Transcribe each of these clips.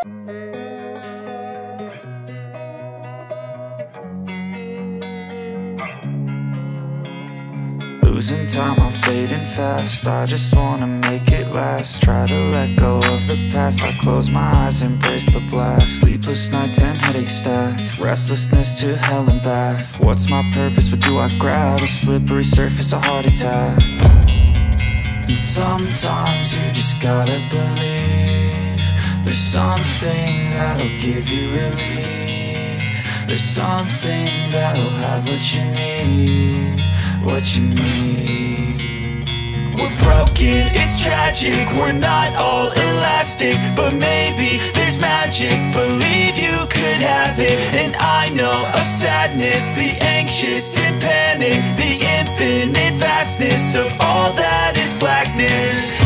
Losing time, I'm fading fast. I just wanna make it last. Try to let go of the past. I close my eyes, embrace the blast. Sleepless nights and headaches stack. Restlessness to hell and back. What's my purpose? What do I grab? A slippery surface, a heart attack. And sometimes you just gotta believe there's something that'll give you relief. There's something that'll have what you need. What you need. We're broken, it's tragic. We're not all elastic, but maybe there's magic. Believe you could have it. And I know of sadness, the anxious and panic, the infinite vastness of all that is blackness.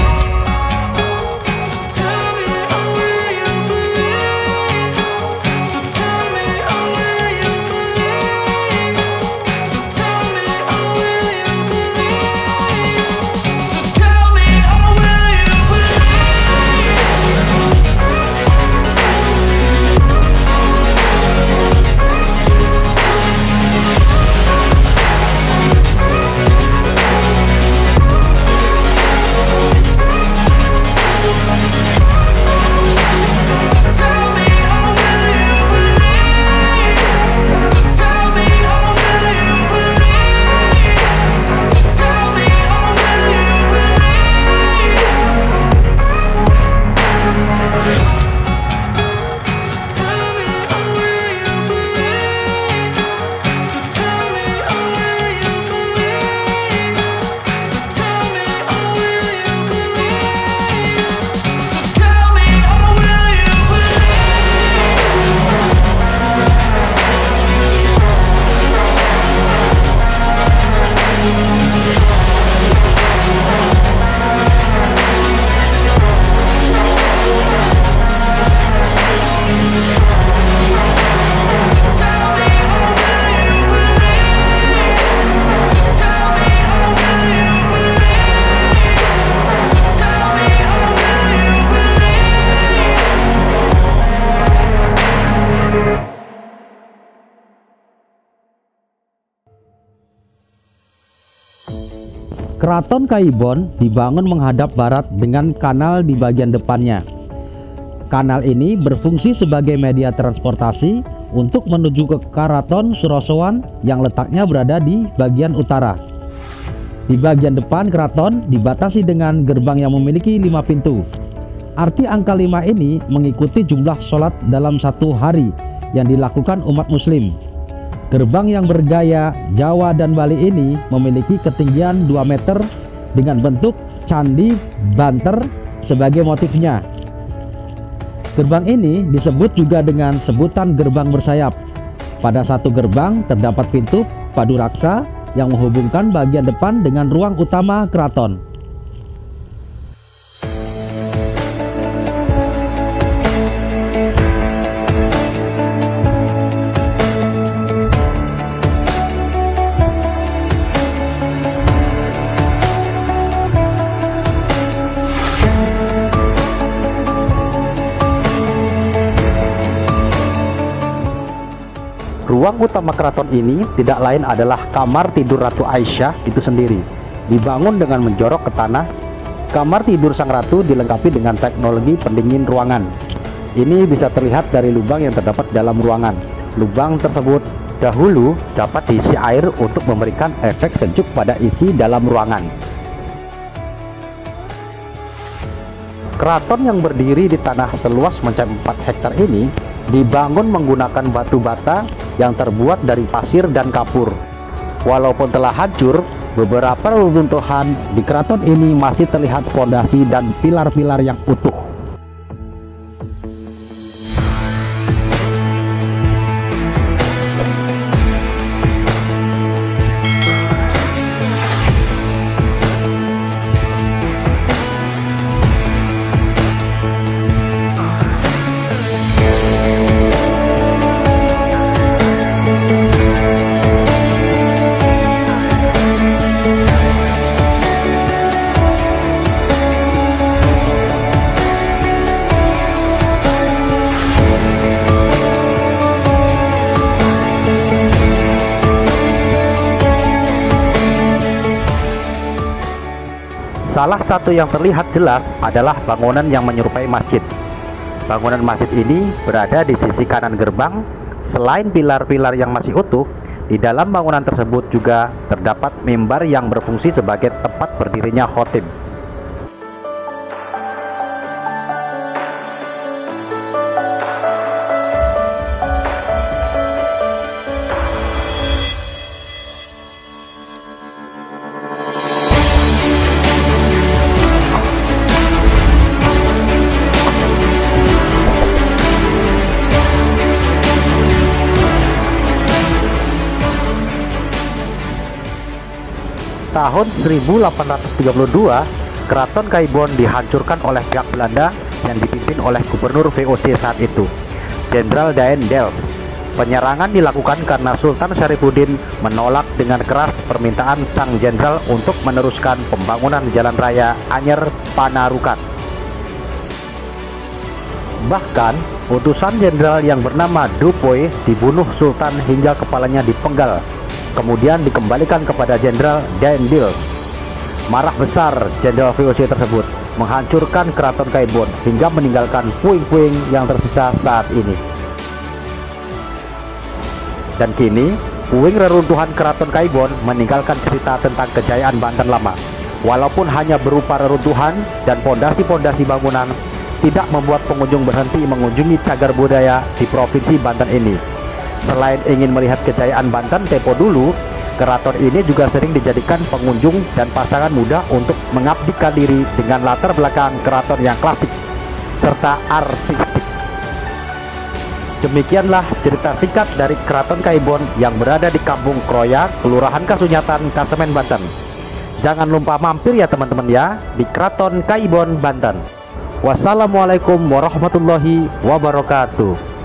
Keraton Kaibon dibangun menghadap barat dengan kanal di bagian depannya. Kanal ini berfungsi sebagai media transportasi untuk menuju ke Keraton Surosowan yang letaknya berada di bagian utara. Di bagian depan keraton dibatasi dengan gerbang yang memiliki 5 pintu. Arti angka 5 ini mengikuti jumlah sholat dalam satu hari yang dilakukan umat muslim. Gerbang yang bergaya Jawa dan Bali ini memiliki ketinggian 2 meter dengan bentuk candi banter sebagai motifnya. Gerbang ini disebut juga dengan sebutan gerbang bersayap. Pada satu gerbang terdapat pintu padu raksa yang menghubungkan bagian depan dengan ruang utama keraton. Ruang utama keraton ini tidak lain adalah kamar tidur Ratu Aisyah itu sendiri. Dibangun dengan menjorok ke tanah, kamar tidur sang ratu dilengkapi dengan teknologi pendingin ruangan. Ini bisa terlihat dari lubang yang terdapat dalam ruangan. Lubang tersebut dahulu dapat diisi air untuk memberikan efek sejuk pada isi dalam ruangan. Keraton yang berdiri di tanah seluas mencapai 4 hektar ini dibangun menggunakan batu bata yang terbuat dari pasir dan kapur. Walaupun telah hancur, beberapa reruntuhan di keraton ini masih terlihat fondasi dan pilar-pilar yang utuh. Salah satu yang terlihat jelas adalah bangunan yang menyerupai masjid. Bangunan masjid ini berada di sisi kanan gerbang. Selain pilar-pilar yang masih utuh, di dalam bangunan tersebut juga terdapat mimbar yang berfungsi sebagai tempat berdirinya khatib. Tahun 1832, Keraton Kaibon dihancurkan oleh pihak Belanda yang dipimpin oleh Gubernur VOC saat itu, Jenderal Daendels. Penyerangan dilakukan karena Sultan Syarifuddin menolak dengan keras permintaan sang jenderal untuk meneruskan pembangunan jalan raya Anyer Panarukan. Bahkan, utusan jenderal yang bernama Dupoy dibunuh Sultan hingga kepalanya dipenggal, kemudian dikembalikan kepada Jenderal Daendels. Marah besar Jenderal VOC tersebut, menghancurkan Keraton Kaibon hingga meninggalkan puing-puing yang tersisa saat ini. Dan kini, puing reruntuhan Keraton Kaibon meninggalkan cerita tentang kejayaan Banten lama. Walaupun hanya berupa reruntuhan dan pondasi-pondasi bangunan, tidak membuat pengunjung berhenti mengunjungi cagar budaya di Provinsi Banten ini. Selain ingin melihat kejayaan Banten tempo dulu, keraton ini juga sering dijadikan pengunjung dan pasangan muda untuk mengabdikan diri dengan latar belakang keraton yang klasik serta artistik. Demikianlah cerita singkat dari Keraton Kaibon yang berada di Kampung Kroya, Kelurahan Kasunyatan, Kasemen, Banten. Jangan lupa mampir ya teman-teman ya di Keraton Kaibon, Banten. Wassalamualaikum warahmatullahi wabarakatuh.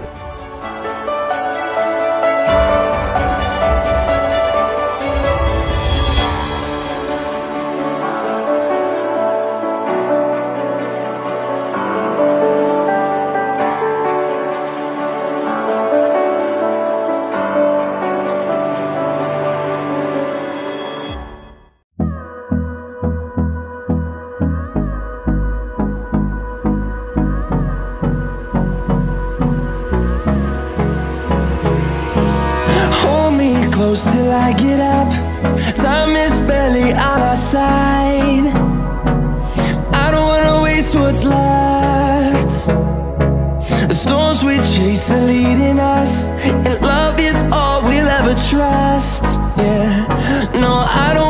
Close till I get up. Time is barely on our side. I don't wanna waste what's left. The storms we chase are leading us, and love is all we'll ever trust. Yeah, no, I don't